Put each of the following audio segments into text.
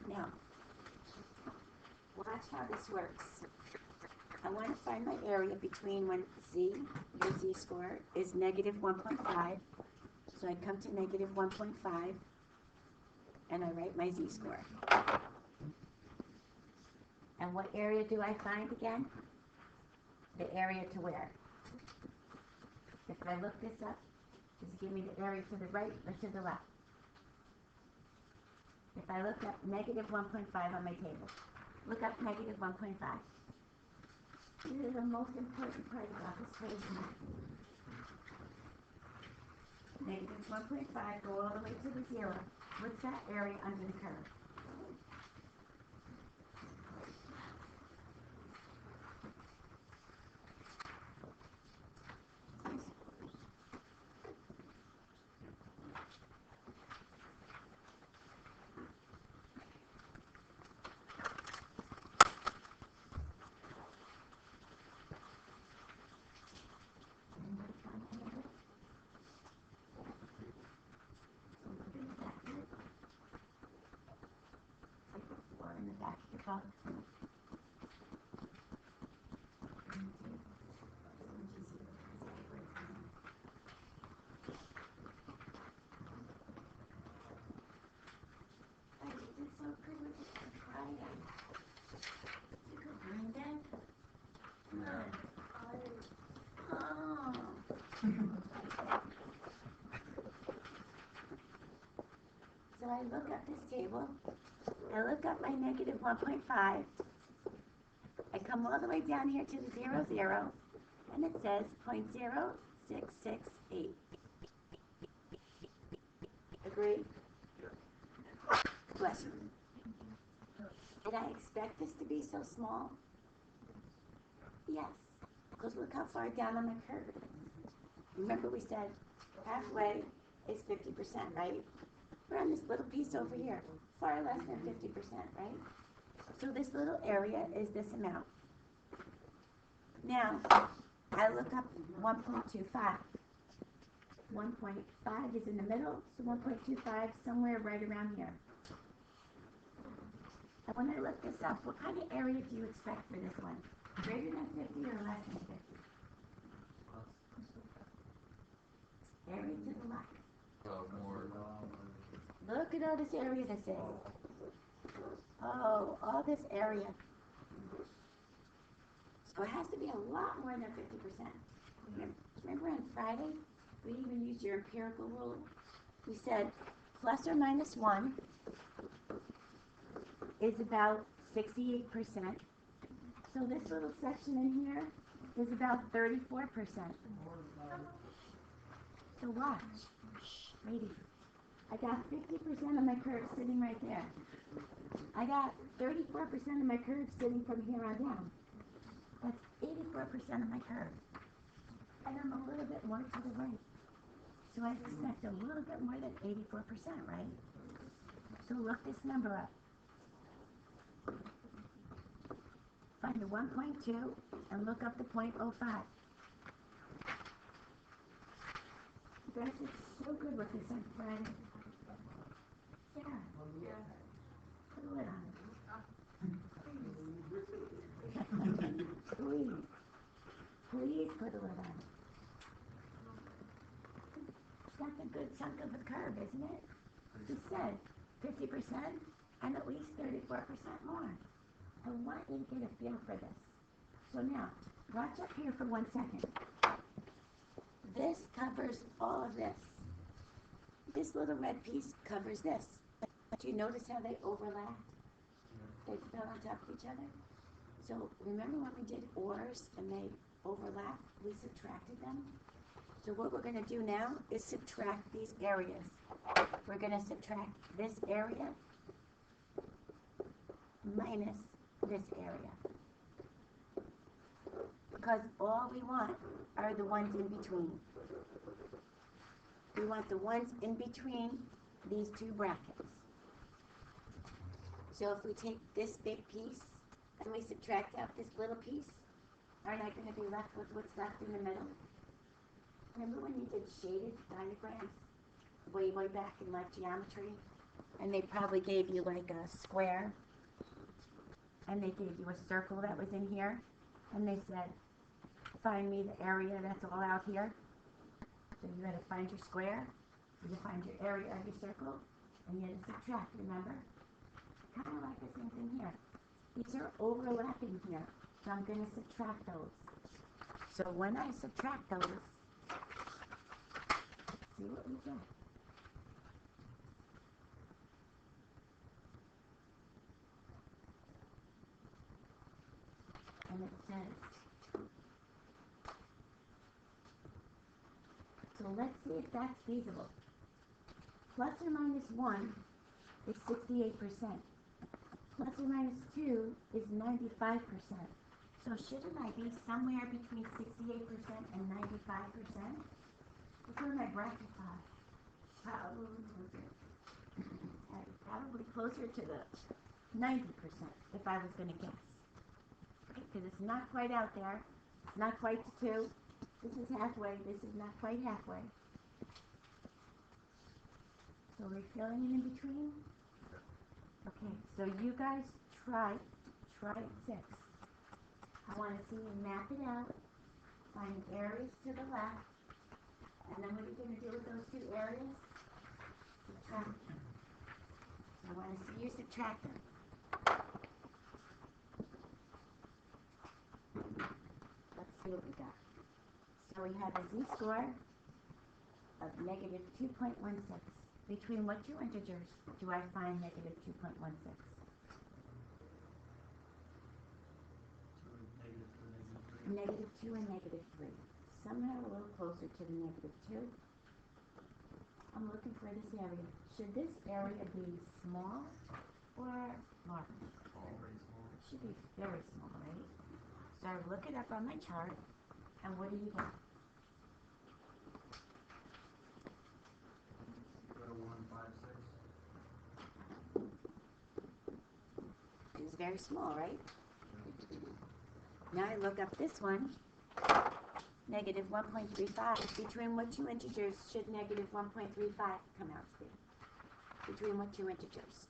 Now, watch how this works. I want to find my area between when your z-score, is negative 1.5. So I come to negative 1.5, and I write my z-score. And what area do I find again? The area to where? If I look this up, does it give me the area to the right or to the left? If I look up negative 1.5 on my table, look up negative 1.5. This is the most important part about this equation. Negative 1.5, go all the way to the 0. What's that area under the curve? In the back of the box. You did so good with the Friday. You could bring that? Come on. Oh. So I look at this table. I look up my negative 1.5. I come all the way down here to the 0, 0, and it says 0.0668. Agree? Bless you. Did I expect this to be so small? Yes, because look how far down on my curve. Remember we said halfway is 50%, right? We're on this little piece over here, far less than 50%, right? So this little area is this amount. Now, I look up 1.25. 1.5 is in the middle, so 1.25 somewhere right around here. And when I look this up, what kind of area do you expect for this one? Greater than 50 or less than 50? Area to the left. Look at all this area this is. Oh, all this area. So it has to be a lot more than 50%. Remember on Friday, we even used your empirical rule? We said plus or minus 1 is about 68%. So this little section in here is about 34%. So watch. Ladies, I got 50% of my curve sitting right there. I got 34% of my curve sitting from here on down. That's 84% of my curve. And I'm a little bit more to the right. So I expect a little bit more than 84%, right? So look this number up. Find the 1.2 and look up the 0.05. You guys did so good with this on Friday. Yeah. Put a lid on it. Please put a lid on it. That's a good chunk of the curve, isn't it? He said 50% and at least 34% more. I want you to get a feel for this. So now, watch up here for 1 second. This covers all of this. This little red piece covers this. Do you notice how they overlap? They fell on top of each other? So remember when we did ORs and they overlap, we subtracted them? So what we're going to do now is subtract these areas. We're going to subtract this area minus this area. Because all we want are the ones in between. We want the ones in between these two brackets. So if we take this big piece and we subtract out this little piece, aren't I going to be left with what's left in the middle? Remember when you did shaded diagrams way back in like geometry? and they probably gave you like a square, and they gave you a circle that was in here, and they said, find me the area that's all out here. So you had to find your square, you had to find your area of your circle, and you had to subtract, remember? Kind of like the same thing here. These are overlapping here, so I'm going to subtract those. So when I subtract those, see what we get. And it says, so let's see if that's feasible. Plus or minus 1 is 68%. Plus or minus 2 is 95%. So shouldn't I be somewhere between 68% and 95%? That's where my brackets are. Probably closer to the 90% if I was going to guess. Because it's not quite out there. It's not quite to 2. This is halfway. This is not quite halfway. So we're filling it in between. Okay, so you guys try at 6. I want to see you map it out, find areas to the left, and then what are you going to do with those 2 areas? Subtract them. So I want to see you subtract them. Let's see what we got. So we have a z-score of negative 2.16. Between what 2 integers do I find negative 2.16? Negative 2 and negative 3. Somehow a little closer to the negative 2. I'm looking for this area. Should this area be small or large? Very small. It should be very small, right? So I look it up on my chart, and what do you get? Go to 156. It's very small, right? Now I look up this one, negative 1.35. Between what 2 integers should negative 1.35 come out to be? Between what 2 integers?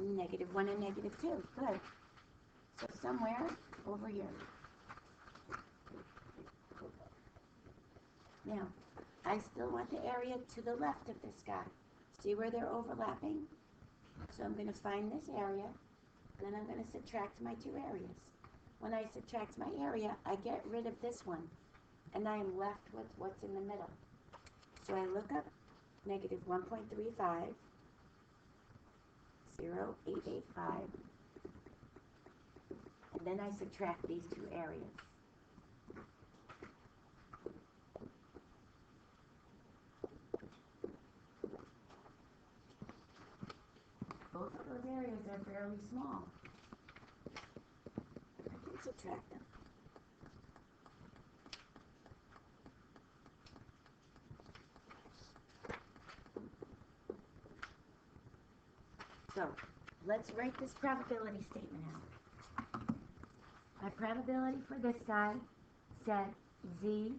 Negative 1 and negative 2. Good. So somewhere over here. Now, I still want the area to the left of this guy. See where they're overlapping? So I'm going to find this area, and then I'm going to subtract my 2 areas. When I subtract my area, I get rid of this one, and I am left with what's in the middle. So I look up negative 1.35, 0.885, and then I subtract these 2 areas. Both of those areas are fairly small. I can subtract them. So, let's write this probability statement out. My probability for this guy said z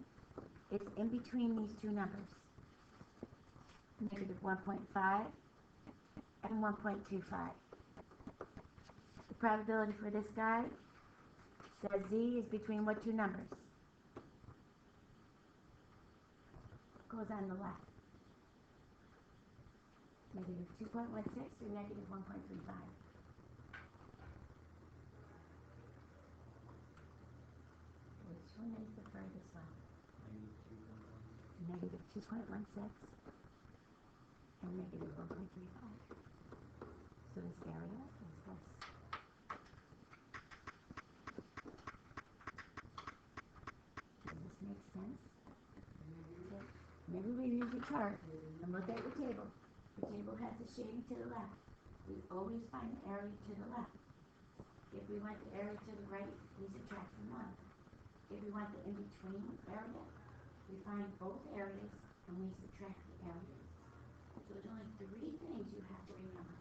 is in between these 2 numbers, negative 1.5 and 1.25. The probability for this guy says z is between what 2 numbers? Goes on the left. Negative 2.16 or negative 1.35. Which one is the furthest left? Negative 2.16 and negative 1.35. So this area is this. Does this make sense? Maybe we use your chart and look at your table. The table has the shading to the left. We always find the area to the left. If we want the area to the right, we subtract from 1. If we want the in-between area, we find both areas and we subtract the areas. So there's only 3 things you have to remember.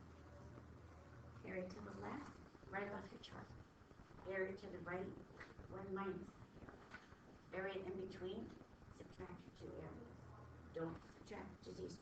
Area to the left, right off your chart. Area to the right, 1 minus the area. Area in between, subtract your 2 areas. extra disease